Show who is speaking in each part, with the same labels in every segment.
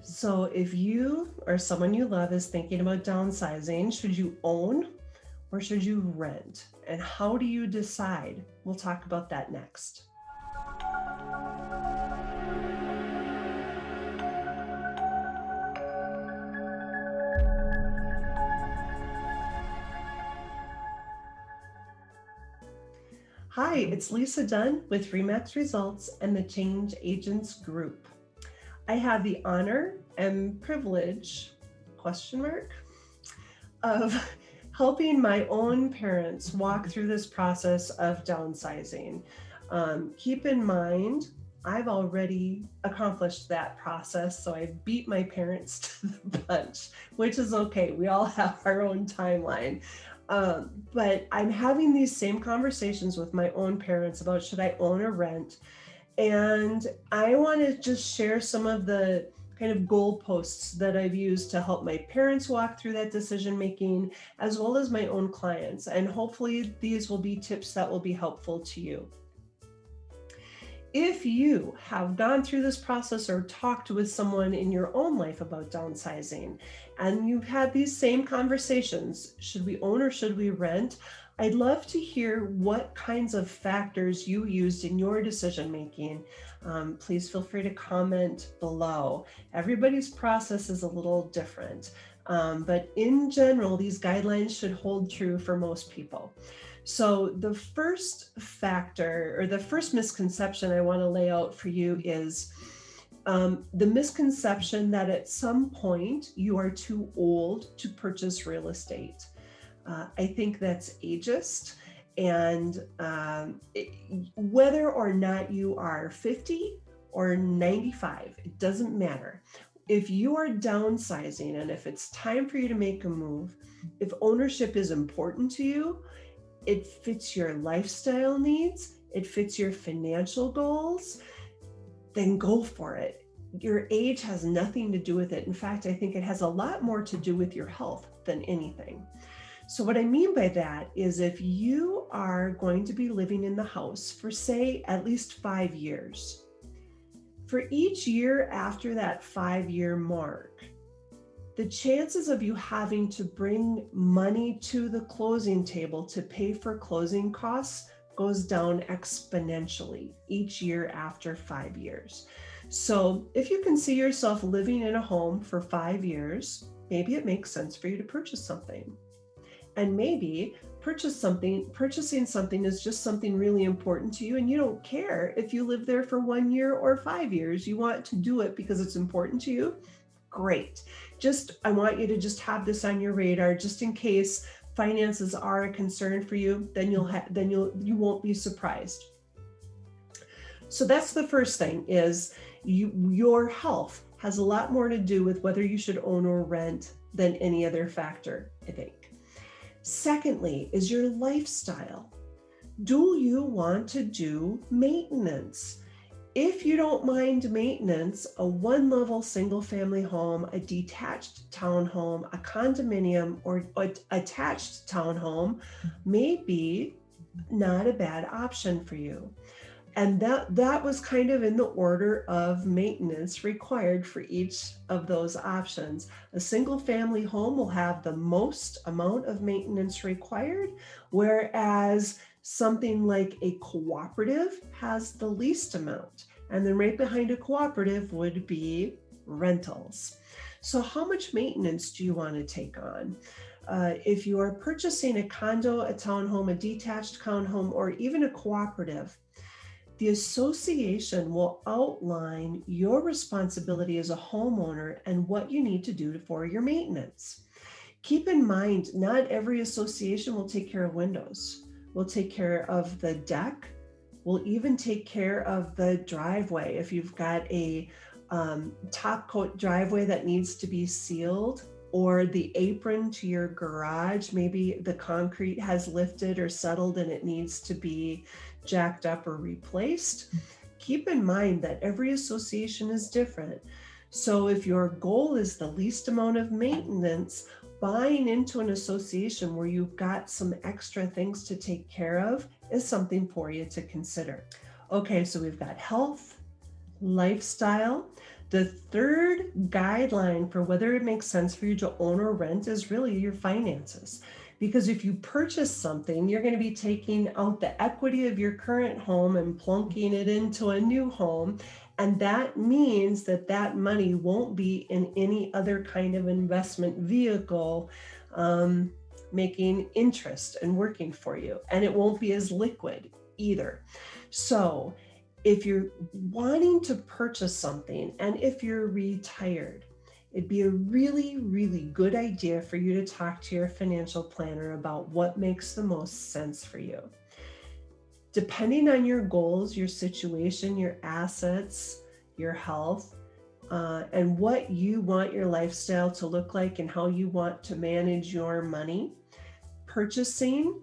Speaker 1: So if you or someone you love is thinking about downsizing, should you own or should you rent? And how do you decide? We'll talk about that next. Hi, it's Lisa Dunn with Remax Results and the Change Agents Group. I have the honor and privilege, question mark, of helping my own parents walk through this process of downsizing. Keep in mind, I've already accomplished that process, so I beat my parents to the punch, which is okay. We all have our own timeline. But I'm having these same conversations with my own parents about should I own or rent? And I want to just share some of the kind of goalposts that I've used to help my parents walk through that decision making, as well as my own clients. And hopefully these will be tips that will be helpful to you. If you have gone through this process or talked with someone in your own life about downsizing, and you've had these same conversations, should we own or should we rent? I'd love to hear what kinds of factors you used in your decision making. Please feel free to comment below. Everybody's process is a little different, but in general, these guidelines should hold true for most people. So the first factor or the first misconception I want to lay out for you is the misconception that at some point you are too old to purchase real estate. I think that's ageist, and whether or not you are 50 or 95, it doesn't matter. If you are downsizing and if it's time for you to make a move, if ownership is important to you, it fits your lifestyle needs, it fits your financial goals, then go for it. Your age has nothing to do with it. In fact, I think it has a lot more to do with your health than anything. So what I mean by that is if you are going to be living in the house for, say, at least 5 years, for each year after that 5-year mark, the chances of you having to bring money to the closing table to pay for closing costs goes down exponentially each year after 5 years. So if you can see yourself living in a home for 5 years, maybe it makes sense for you to purchase something. And maybe purchasing something is just something really important to you, and you don't care if you live there for 1 year or 5 years. You want to do it because it's important to you. Great. I want you to just have this on your radar, just in case finances are a concern for you, then you won't be surprised. So that's the first thing is your health has a lot more to do with whether you should own or rent than any other factor, I think. Secondly, is your lifestyle. Do you want to do maintenance? If you don't mind maintenance, a one-level single-family home, a detached townhome, a condominium, or an attached townhome may be not a bad option for you. And that was kind of in the order of maintenance required for each of those options. A single-family home will have the most amount of maintenance required, whereas something like a cooperative has the least amount. And then right behind a cooperative would be rentals. So how much maintenance do you want to take on? If you are purchasing a condo, a townhome, a detached townhome, or even a cooperative, the association will outline your responsibility as a homeowner and what you need to do for your maintenance. Keep in mind, not every association will take care of windows. Will take care of the deck. Will even take care of the driveway. If you've got a top coat driveway that needs to be sealed, or the apron to your garage, maybe the concrete has lifted or settled and it needs to be jacked up or replaced. Keep in mind that every association is different. So if your goal is the least amount of maintenance, buying into an association where you've got some extra things to take care of is something for you to consider. Okay, so we've got health, lifestyle. The third guideline for whether it makes sense for you to own or rent is really your finances. Because if you purchase something, you're going to be taking out the equity of your current home and plunking it into a new home. And that means that that money won't be in any other kind of investment vehicle, making interest and working for you. And it won't be as liquid either. So if you're wanting to purchase something, and if you're retired, it'd be a really, really good idea for you to talk to your financial planner about what makes the most sense for you. Depending on your goals, your situation, your assets, your health, and what you want your lifestyle to look like and how you want to manage your money, purchasing,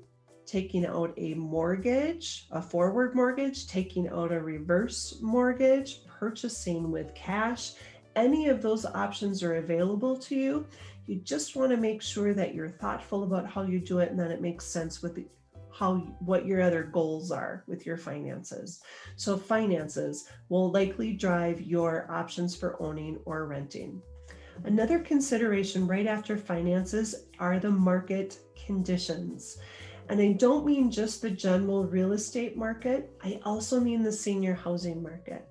Speaker 1: taking out a mortgage, a forward mortgage, taking out a reverse mortgage, purchasing with cash, any of those options are available to you. You just want to make sure that you're thoughtful about how you do it and that it makes sense with what your other goals are with your finances. So finances will likely drive your options for owning or renting. Another consideration right after finances are the market conditions. And I don't mean just the general real estate market, I also mean the senior housing market.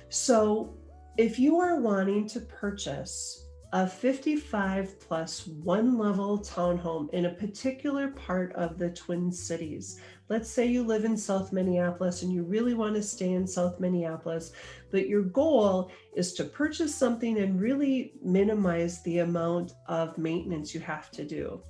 Speaker 1: So if you are wanting to purchase a 55 plus one level townhome in a particular part of the Twin Cities, let's say you live in South Minneapolis and you really want to stay in South Minneapolis, but your goal is to purchase something and really minimize the amount of maintenance you have to do.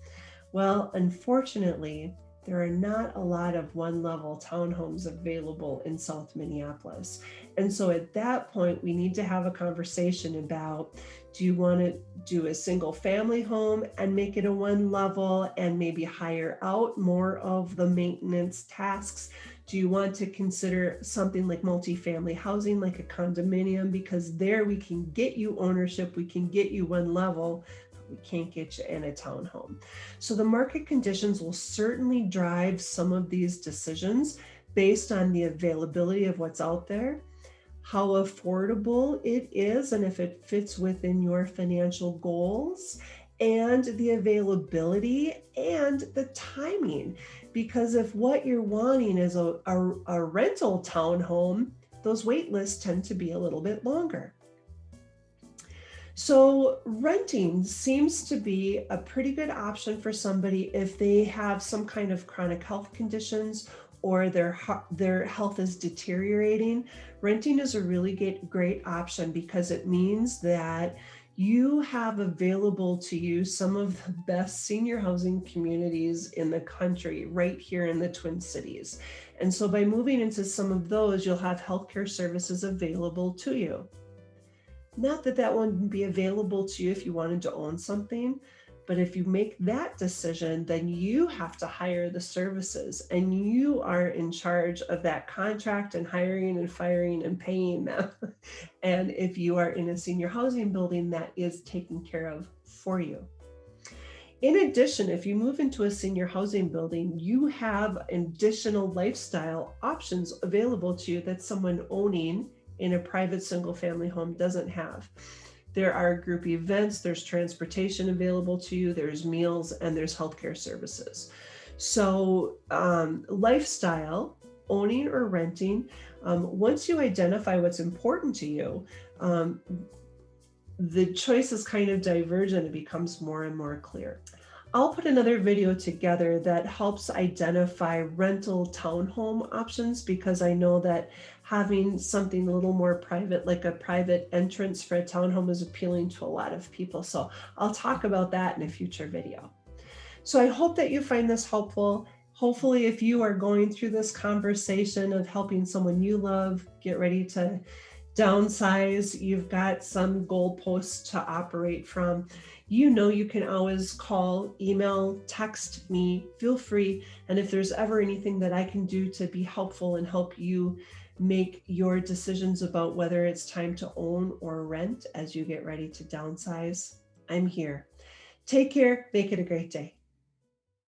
Speaker 1: Well, unfortunately, there are not a lot of one-level townhomes available in South Minneapolis. And so at that point, we need to have a conversation about, do you want to do a single family home and make it a one level and maybe hire out more of the maintenance tasks? Do you want to consider something like multifamily housing, like a condominium? Because there we can get you ownership, we can get you one level, we can't get you in a townhome. So the market conditions will certainly drive some of these decisions based on the availability of what's out there, how affordable it is, and if it fits within your financial goals, and the availability and the timing. Because if what you're wanting is a rental townhome, those wait lists tend to be a little bit longer. So renting seems to be a pretty good option for somebody if they have some kind of chronic health conditions or their health is deteriorating. Renting is a really great option because it means that you have available to you some of the best senior housing communities in the country right here in the Twin Cities. And so by moving into some of those, you'll have healthcare services available to you. Not that that wouldn't be available to you if you wanted to own something, but if you make that decision, then you have to hire the services and you are in charge of that contract and hiring and firing and paying them. And if you are in a senior housing building, that is taken care of for you. In addition, if you move into a senior housing building, you have additional lifestyle options available to you that someone owning in a private single family home doesn't have. There are group events, there's transportation available to you, there's meals, and there's healthcare services. So lifestyle, owning or renting, once you identify what's important to you, the choices kind of diverge and it becomes more and more clear. I'll put another video together that helps identify rental townhome options because I know that having something a little more private, like a private entrance for a townhome, is appealing to a lot of people. So I'll talk about that in a future video. So I hope that you find this helpful. Hopefully, if you are going through this conversation of helping someone you love get ready to downsize, you've got some goalposts to operate from. You know, you can always call, email, text me, feel free. And if there's ever anything that I can do to be helpful and help you make your decisions about whether it's time to own or rent as you get ready to downsize, I'm here. Take care. Make it a great day.